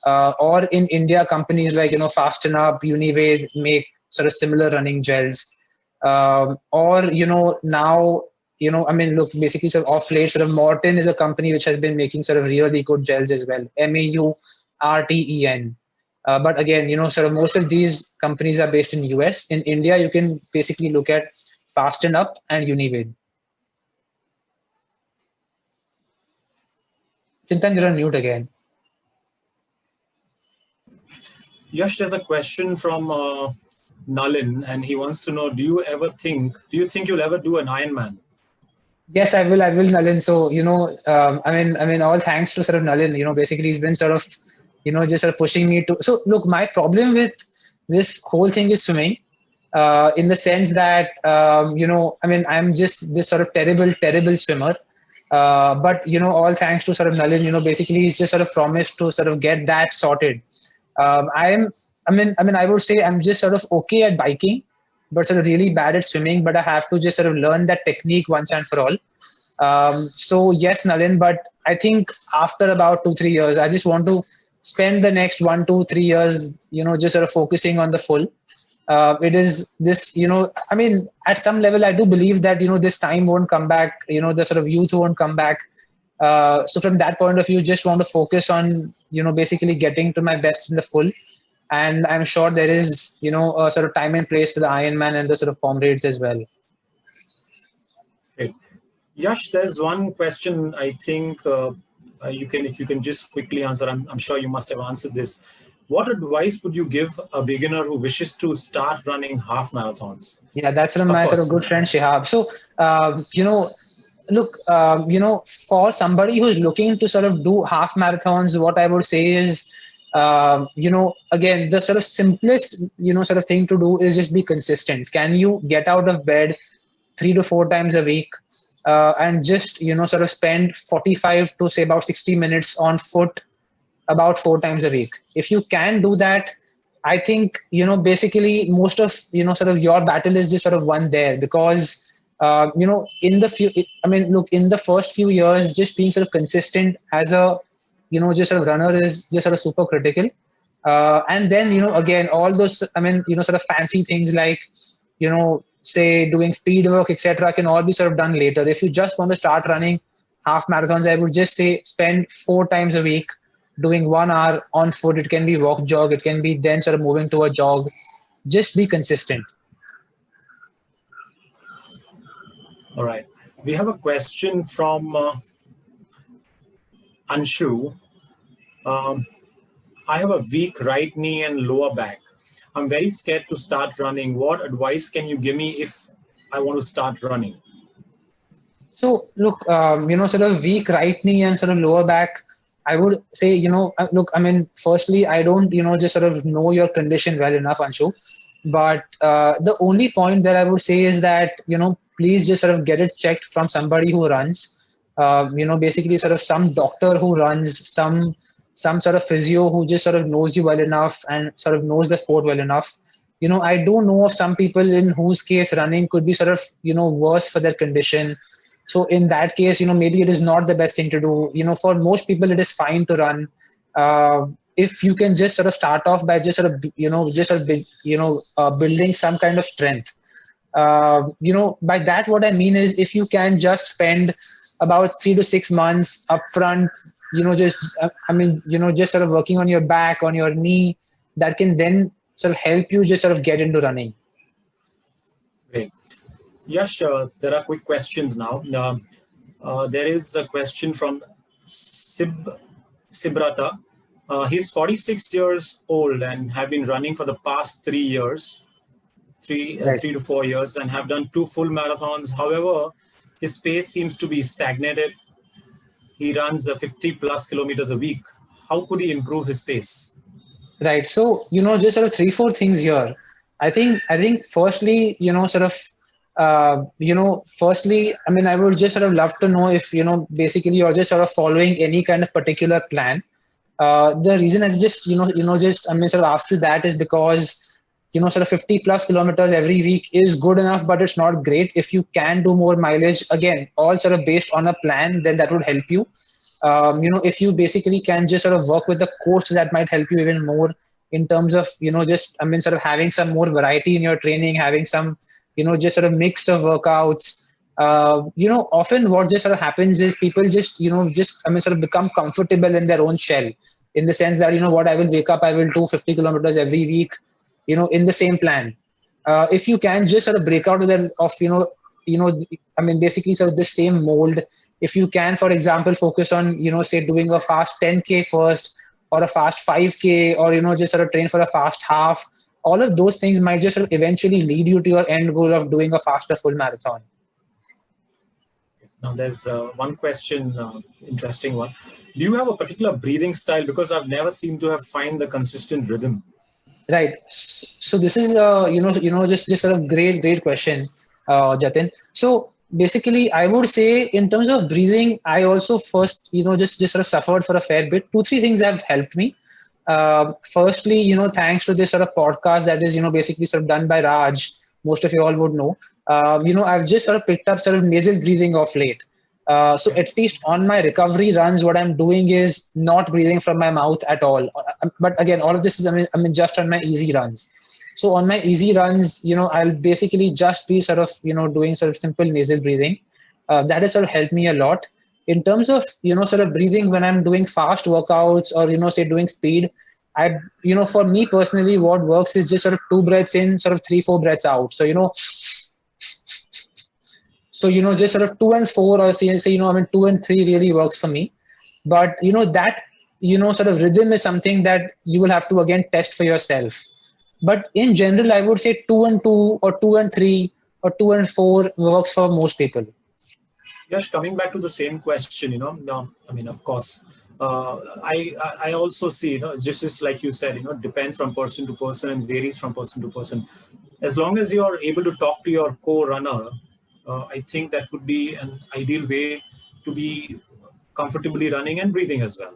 Or in India, companies like, Fasten Up, Univade make sort of similar running gels. Or now look, basically sort of off late sort of Morten is a company which has been making sort of really good gels as well, Maurten. But again, sort of most of these companies are based in US. In India, you can basically look at Fasten Up and Univade. Chintan, you're on mute again. Yash, there's a question from Nalin, and he wants to know: Do you think you'll ever do an Ironman? Yes, I will, Nalin. So, all thanks to sort of Nalin, basically he's been sort of, just sort of pushing me to. So, look, my problem with this whole thing is swimming, in the sense that, I'm just this sort of terrible swimmer. But, all thanks to sort of Nalin, basically he's just sort of promised to sort of get that sorted. I would say I'm just sort of okay at biking, but sort of really bad at swimming. But I have to just sort of learn that technique once and for all. So yes, Nalin, but I think after about 2-3 years, I just want to spend the next 1-2-3 years, just sort of focusing on the full. It is this, at some level, I do believe that, this time won't come back, the sort of youth won't come back. So from that point of view, just want to focus on, basically getting to my best in the full. And I'm sure there is, a sort of time and place for the Ironman and the sort of comrades as well. Great. Yash, there's one question I think if you can just quickly answer. I'm sure you must have answered this. What advice would you give a beginner who wishes to start running half marathons? Yeah, that's from Of my sort of course. good friend Shihab. So, look, for somebody who's looking to sort of do half marathons, what I would say is, again, the sort of simplest, sort of thing to do is just be consistent. Can you get out of bed 3 to 4 times a week, and just, sort of spend 45 to say about 60 minutes on foot about 4 times a week? If you can do that, I think, basically most of, sort of your battle is just sort of won there, because, in the first few years, just being sort of consistent as a just sort of runner is just sort of super critical. And then, again, all those, sort of fancy things like, say doing speed work, etc., can all be sort of done later. If you just want to start running half marathons, I would just say spend 4 times a week doing 1 hour on foot. It can be walk, jog. It can be then sort of moving to a jog. Just be consistent. All right. We have a question from Anshu. I have a weak right knee and lower back. I'm very scared to start running. What advice can you give me if I want to start running? So look, sort of weak right knee and sort of lower back. I would say, look, firstly, I don't, just sort of know your condition well enough, Anshu. But the only point that I would say is that, please just sort of get it checked from somebody who runs. Basically sort of some doctor who runs, some sort of physio who just sort of knows you well enough and sort of knows the sport well enough. I do know of some people in whose case running could be sort of, worse for their condition. So in that case, maybe it is not the best thing to do. For most people, it is fine to run. If you can just sort of start off by just sort of, building some kind of strength. By that, what I mean is if you can just spend about 3 to 6 months upfront, just sort of working on your back, on your knee, that can then sort of help you just sort of get into running. Great. Yash, there are quick questions now. There is a question from Sibrata. He's 46 years old and have been running for the past 3 years, three to 4 years, and have done 2 full marathons. However, his pace seems to be stagnated. He runs 50 plus kilometers a week. How could he improve his pace? Right. So, just sort of 3-4 things here. I think firstly, firstly, I would just sort of love to know if, basically you're just sort of following any kind of particular plan. The reason I just, sort of ask you that is because, sort of 50 plus kilometers every week is good enough, but it's not great. If you can do more mileage, again, all sort of based on a plan, then that would help you. If you basically can just sort of work with the coach, that might help you even more in terms of, sort of having some more variety in your training, having some, just sort of mix of workouts. Often what just sort of happens is people just, sort of become comfortable in their own shell, in the sense that, what, I will wake up, I will do 50 kilometers every week, in the same plan. If you can just sort of break out of basically sort of the same mold. If you can, for example, focus on, say doing a fast 10K first, or a fast 5K, or, just sort of train for a fast half, all of those things might just sort of eventually lead you to your end goal of doing a faster full marathon. Now there's one question, interesting one. Do you have a particular breathing style? Because I've never seemed to have find the consistent rhythm. Right. So this is just sort of great question, Jatin. So basically, I would say in terms of breathing, I also first just sort of suffered for a fair bit. 2-3 things have helped me. Firstly, thanks to this sort of podcast that is basically sort of done by Raj. Most of you all would know. I've just sort of picked up sort of nasal breathing of late. So at least on my recovery runs, what I'm doing is not breathing from my mouth at all. But again, all of this is, just on my easy runs. So on my easy runs, I'll basically just be sort of, doing sort of simple nasal breathing. That has sort of helped me a lot. In terms of, sort of breathing when I'm doing fast workouts or, say doing speed, for me personally, what works is just sort of 2 breaths in, sort of 3-4 breaths out. So, just sort of 2 and 4, or say 2 and 3 really works for me. But, that, sort of rhythm is something that you will have to again test for yourself. But in general, I would say 2 and 2 or 2 and 3 or 2 and 4 works for most people. Yes, coming back to the same question, of course, I also see, just like you said, depends from person to person and varies from person to person. As long as you're able to talk to your co-runner, I think that would be an ideal way to be comfortably running and breathing as well.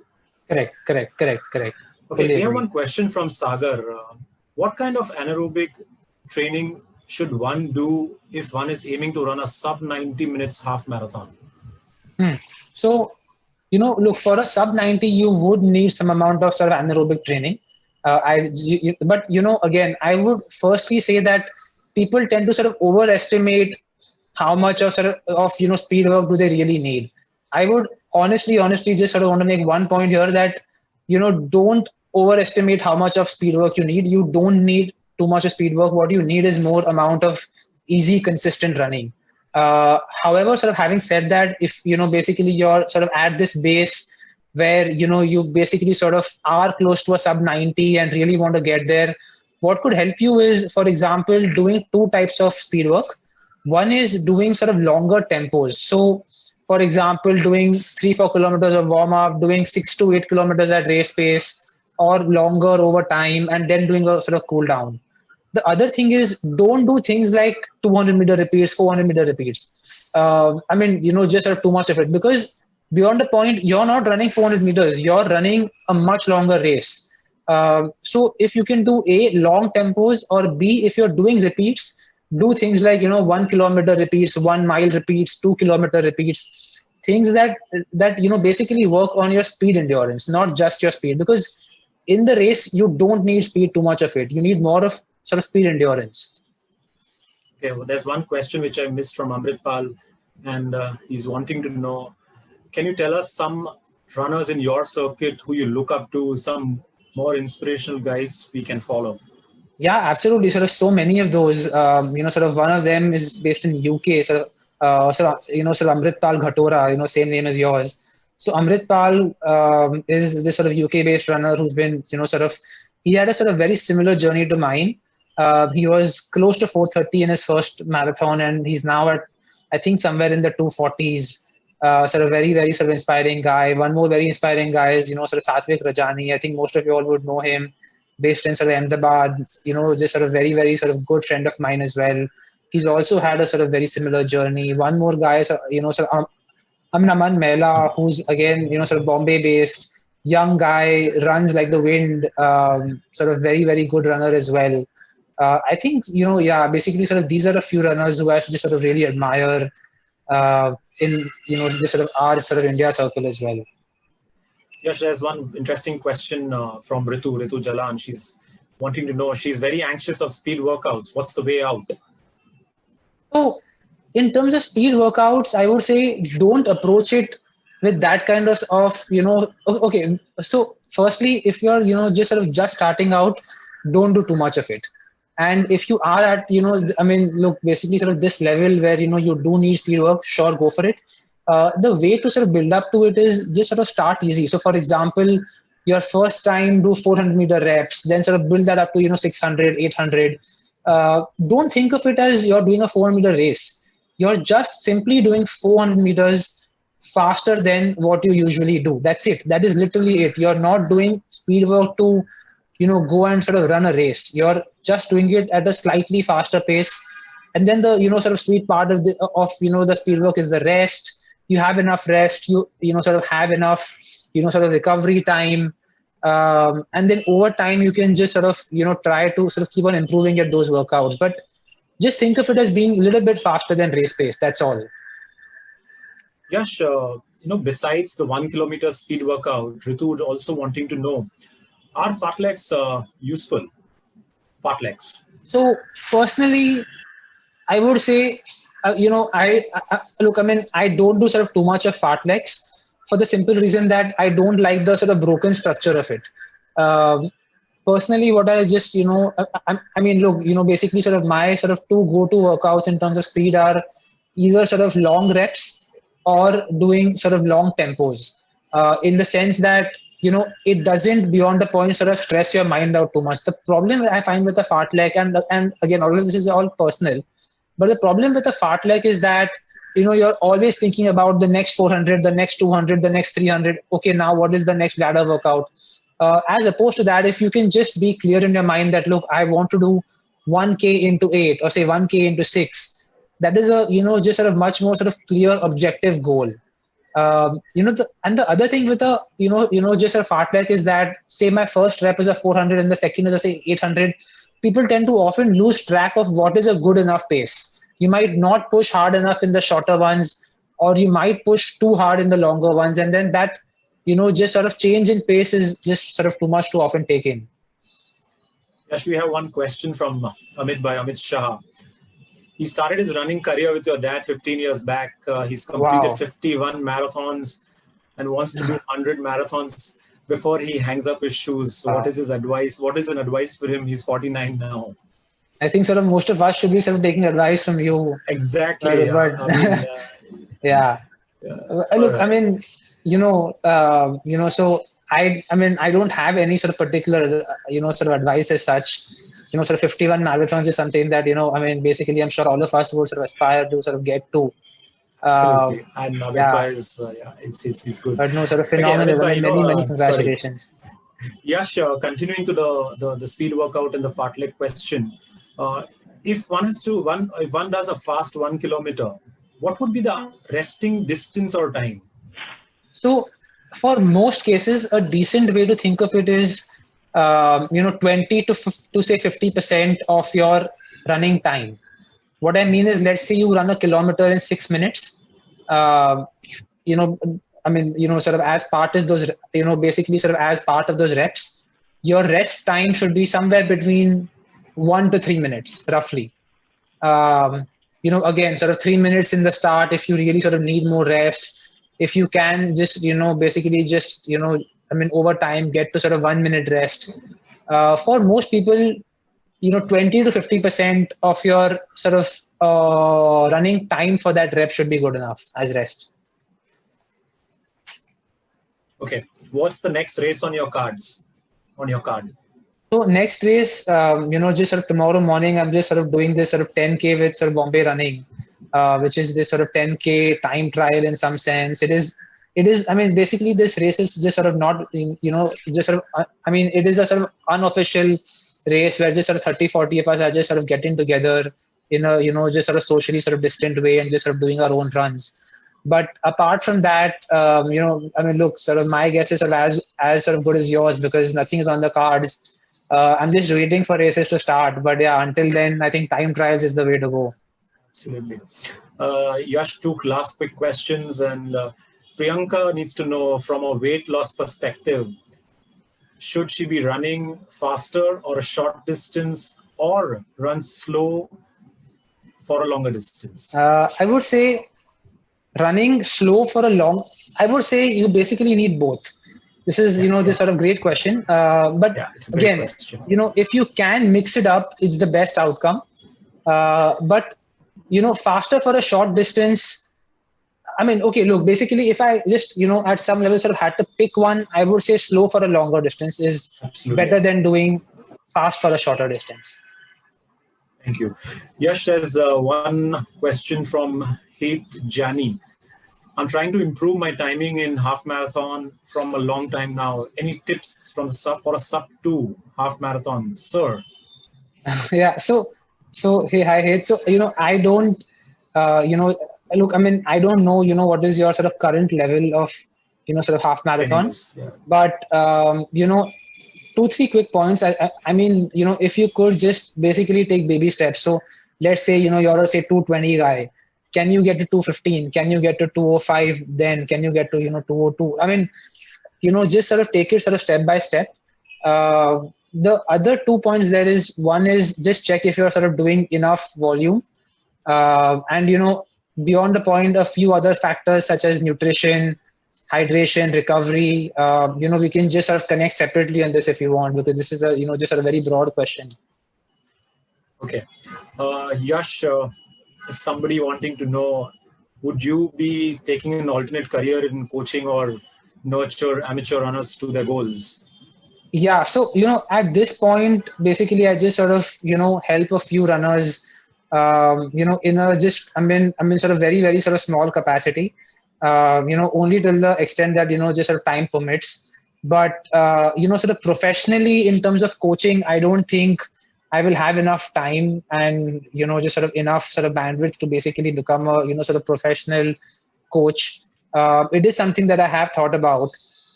Correct. Okay, we have one question from Sagar. What kind of anaerobic training should one do if one is aiming to run a sub 90 minutes half marathon? So, look, for a sub 90, you would need some amount of sort of anaerobic training. But again, I would firstly say that people tend to sort of overestimate how much of speed work do they really need. I would honestly just sort of want to make one point here that don't overestimate how much of speed work you need. You don't need too much of speed work. What you need is more amount of easy, consistent running. However, sort of having said that, if basically you're sort of at this base where you basically sort of are close to a sub 90 and really want to get there, what could help you is, for example, doing two types of speed work. One is doing sort of longer tempos. So, for example, doing 3-4 kilometers of warm up, doing 6 to 8 kilometers at race pace, or longer over time, and then doing a sort of cool down. The other thing is, don't do things like 200-meter repeats, 400-meter repeats. Just sort of too much of it, because beyond the point, you're not running 400 meters, you're running a much longer race. So if you can do A, long tempos, or B, if you're doing repeats, do things like 1 kilometer repeats, 1 mile repeats, 2 kilometer repeats, things that basically work on your speed endurance, not just your speed. Because in the race, you don't need speed too much of it. You need more of sort of speed endurance. Okay, well, there's one question which I missed from Amritpal, and he's wanting to know, can you tell us some runners in your circuit who you look up to, some more inspirational guys we can follow? Yeah, absolutely. Sort of so many of those. Sort of one of them is based in UK. Sort of Amritpal Ghatora. Same name as yours. So Amritpal is this sort of UK-based runner who's been, he had a sort of very similar journey to mine. He was close to 4:30 in his first marathon, and he's now at, I think, somewhere in the 2:40s. Sort of very, very sort of inspiring guy. One more very inspiring guy is, sort of Satvik Rajani. I think most of you all would know him, based in sort of Ahmedabad, just sort of very, very sort of good friend of mine as well. He's also had a sort of very similar journey. One more guy is, sort of Aman Mehla, who's again, sort of Bombay-based, young guy, runs like the wind, sort of very, very good runner as well. I think, basically sort of these are a few runners who I just sort of really admire in, just sort of our sort of India circle as well. Yes, there's one interesting question from Ritu Jalan. She's wanting to know, she's very anxious of speed workouts. What's the way out? So, in terms of speed workouts, I would say don't approach it with that kind of okay. So, firstly, if you're, just sort of just starting out, don't do too much of it. And if you are at, look, basically sort of this level where, you do need speed work, sure, go for it. The way to sort of build up to it is just sort of start easy. So, for example, your first time do 400-meter reps, then sort of build that up to 600, 800. Don't think of it as you're doing a 400-meter race. You're just simply doing 400 meters faster than what you usually do. That's it. That is literally it. You're not doing speed work to go and sort of run a race. You're just doing it at a slightly faster pace. And then the sort of sweet part of the speed work is the rest. You have enough rest, you sort of have enough, sort of recovery time. And then over time, you can just sort of, try to sort of keep on improving at those workouts. But just think of it as being a little bit faster than race pace. That's all. Yash, besides the 1 kilometer speed workout, Ritu would also wanting to know, are fartleks useful? Fartleks. So personally, I would say, I don't do sort of too much of fartleks for the simple reason that I don't like the sort of broken structure of it. Personally, what I just, basically sort of my sort of two go-to workouts in terms of speed are either sort of long reps or doing sort of long tempos, in the sense that, it doesn't beyond the point sort of stress your mind out too much. The problem I find with the fartlek, and again, all of this is all personal, but the problem with the fartlek is that, you're always thinking about the next 400, the next 200, the next 300. Okay, now what is the next ladder workout? As opposed to that, if you can just be clear in your mind that, look, I want to do 1K into 8 or say 1K into 6. That is a, just sort of much more sort of clear objective goal. And the other thing with a, just a fartlek is that, say my first rep is a 400 and the second is a, say 800. People tend to often lose track of what is a good enough pace. You might not push hard enough in the shorter ones, or you might push too hard in the longer ones. And then that just sort of change in pace is just sort of too much to often take in. Yash, we have one question from Amit Shah. He started his running career with your dad 15 years back. He's completed Wow. 51 marathons and wants to do 100 marathons before he hangs up his shoes. So what Wow. is his advice? What is an advice for him? He's 49 now. I think sort of most of us should be sort of taking advice from you. Exactly. But I mean, yeah. all Look, I right. mean, so I mean, I don't have any sort of particular, sort of advice as such. Sort of 51 marathons is something that, I mean, basically, I'm sure all of us would sort of aspire to sort of get to. Uh, Absolutely. And Amit yeah, Bhai is, he's good. but no, sort of Okay, Amit phenomenal. I Bhai, mean, many sorry. congratulations. Yash, continuing to the speed workout and the fartlek question, uh, if one does a fast 1 kilometer, what would be the resting distance or time? So, for most cases, a decent way to think of it is, 20 to say 50% of your running time. What I mean is, let's say you run a kilometer in 6 minutes. Uh, you know, I mean, sort of as part is those, basically sort of as part of those reps, your rest time should be somewhere between 1 to 3 minutes, roughly. Um, again, sort of 3 minutes in the start if you really sort of need more rest. If you can just, basically just, I mean, over time, get to sort of 1 minute rest. For most people, 20 to 50% of your sort of running time for that rep should be good enough as rest. Okay, what's the next race on your cards? On your card? So next race, just sort of tomorrow morning, I'm just sort of doing this sort of 10K with sort of Bombay Running, which is this sort of 10K time trial in some sense. I mean, basically this race is just sort of not, just sort of, I mean, it is a sort of unofficial race where just sort of 30, 40 of us are just sort of getting together in a, just sort of socially sort of distant way and just sort of doing our own runs. But apart from that, I mean, look, sort of my guess is sort of as sort of good as yours because nothing is on the cards. I'm just waiting for races to start. But yeah, until then, I think time trials is the way to go. Absolutely. Yash, two last quick questions. And Priyanka needs to know from a weight loss perspective, should she be running faster or a short distance or run slow for a longer distance? I would say running slow for a long, I would say you basically need both. This is, Yeah, this yeah, sort of great question. But yeah. It's a great again, question. if you can mix it up, it's the best outcome. But, faster for a short distance. I mean, okay, look, basically, if I just, at some level sort of had to pick one, I would say slow for a longer distance is Absolutely. better than doing fast for a shorter distance. Thank you. Yash, there's one question from Heath Jani. I'm trying to improve my timing in half marathon from a long time now. Any tips for a sub 2 half marathon, sir? Yeah. So hey, hi, hey. So I don't, look. I mean, I don't know, what is your sort of current level of, sort of half marathon, Trainings. Yeah. but 2 3 quick points. I mean, if you could just basically take baby steps. So let's say you're a say 220 guy. Can you get to 215? Can you get to 205? Then can you get to 202? I mean, just sort of take it sort of step by step. The other 2 points there is one is just check if you're sort of doing enough volume, and beyond the point, a few other factors such as nutrition, hydration, recovery. We can just sort of connect separately on this if you want, because this is a just a very broad question. Okay. Yash, somebody wanting to know, would you be taking an alternate career in coaching or nurture amateur runners to their goals? Yeah, so at this point, basically, I just sort of help a few runners, in a just I mean sort of very sort of small capacity, only till the extent that just sort of time permits. But sort of professionally in terms of coaching, I don't think I will have enough time and just sort of enough sort of bandwidth to basically become a sort of professional coach. It is something that I have thought about,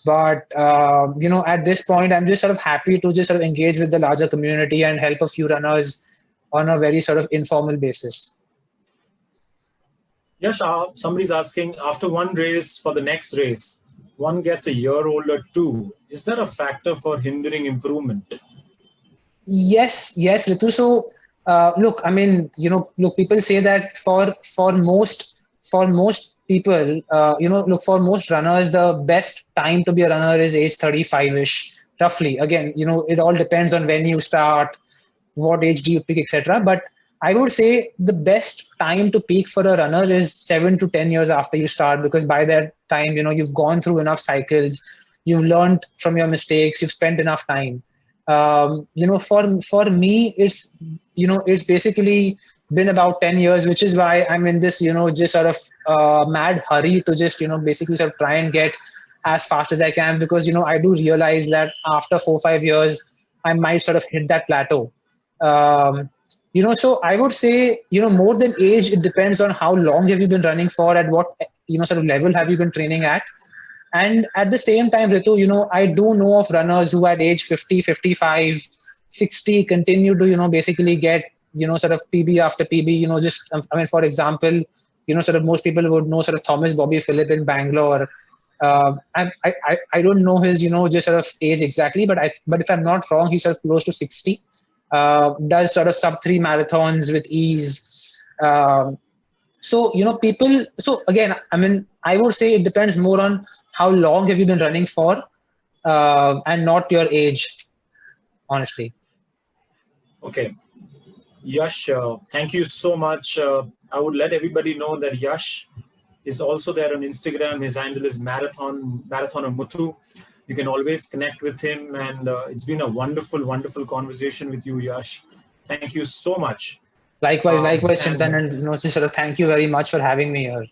but at this point, I'm just sort of happy to just sort of engage with the larger community and help a few runners on a very sort of informal basis. Yes, somebody's asking, after one race for the next race, one gets a year older too. Is that a factor for hindering improvement? Yes, Ritu. So, look, I mean, look, people say that for most people, look, for most runners, the best time to be a runner is age 35-ish, roughly. Again, it all depends on when you start, what age do you peak, etc. But I would say the best time to peak for a runner is 7 to 10 years after you start, because by that time, you've gone through enough cycles, you've learned from your mistakes, you've spent enough time. For me, it's basically been about 10 years, which is why I'm in this, just sort of mad hurry to just, basically sort of try and get as fast as I can, because, I do realize that after 4 or 5 years, I might sort of hit that plateau. So I would say, more than age, it depends on how long have you been running for, at what, sort of level have you been training at. And at the same time, Ritu, I do know of runners who at age 50, 55, 60 continue to, basically get, sort of PB after PB, just, I mean, for example, sort of most people would know sort of Thomas Bobby Phillip in Bangalore. I don't know his, just sort of age exactly, but if I'm not wrong, he's sort of close to 60. Does sort of sub 3 marathons with ease. So, people, so again, I mean, I would say it depends more on how long have you been running for, and not your age, honestly. Okay. Yash, thank you so much. I would let everybody know that Yash is also there on Instagram. His handle is marathoner Muthu. You can always connect with him, and it's been a wonderful, wonderful conversation with you, Yash. Thank you so much. Likewise, And Chintan, and just sort of thank you very much for having me here.